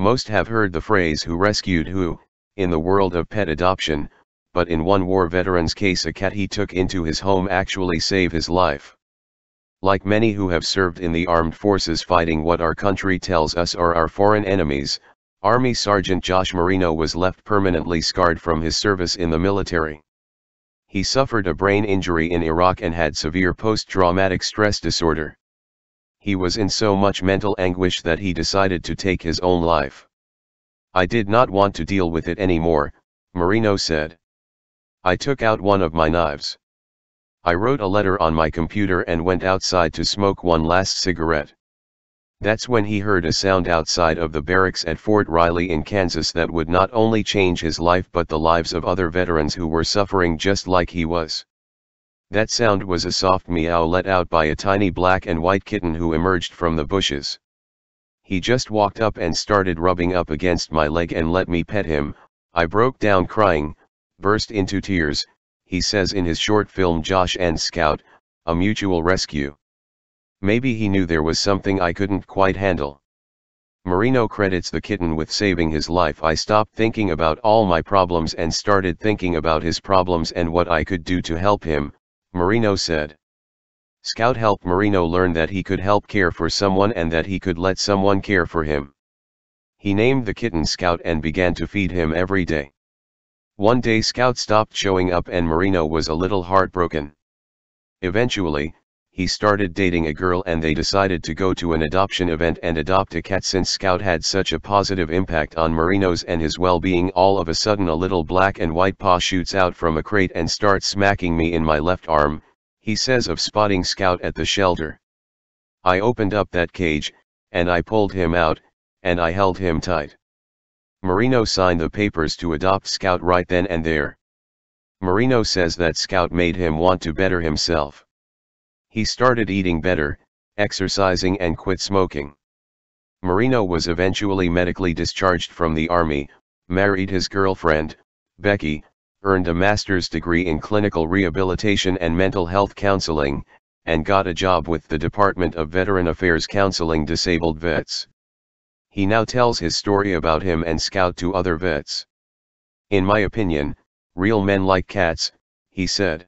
Most have heard the phrase "who rescued who" in the world of pet adoption, but in one war veteran's case, a cat he took into his home actually saved his life. Like many who have served in the armed forces fighting what our country tells us are our foreign enemies, Army Sergeant Josh Marino was left permanently scarred from his service in the military. He suffered a brain injury in Iraq and had severe post-traumatic stress disorder. He was in so much mental anguish that he decided to take his own life. "I did not want to deal with it anymore," Marino said. "I took out one of my knives. I wrote a letter on my computer and went outside to smoke one last cigarette." That's when he heard a sound outside of the barracks at Fort Riley in Kansas that would not only change his life but the lives of other veterans who were suffering just like he was. That sound was a soft meow let out by a tiny black and white kitten who emerged from the bushes. "He just walked up and started rubbing up against my leg and let me pet him. I broke down crying, burst into tears," he says in his short film Josh and Scout, A Mutual Rescue. "Maybe he knew there was something I couldn't quite handle." Marino credits the kitten with saving his life. "I stopped thinking about all my problems and started thinking about his problems and what I could do to help him," Marino said. Scout helped Marino learn that he could help care for someone and that he could let someone care for him. He named the kitten Scout and began to feed him every day. One day Scout stopped showing up and Marino was a little heartbroken. Eventually, he started dating a girl and they decided to go to an adoption event and adopt a cat. Since Scout had such a positive impact on Marino's and his well-being, all of a sudden a little black and white paw shoots out from a crate and starts smacking me in my left arm, he says of spotting Scout at the shelter. "I opened up that cage, and I pulled him out, and I held him tight." Marino signed the papers to adopt Scout right then and there. Marino says that Scout made him want to better himself. He started eating better, exercising and quit smoking. Marino was eventually medically discharged from the Army, married his girlfriend, Becky, earned a master's degree in clinical rehabilitation and mental health counseling, and got a job with the Department of Veteran Affairs counseling disabled vets. He now tells his story about him and Scout to other vets. "In my opinion, real men like cats," he said.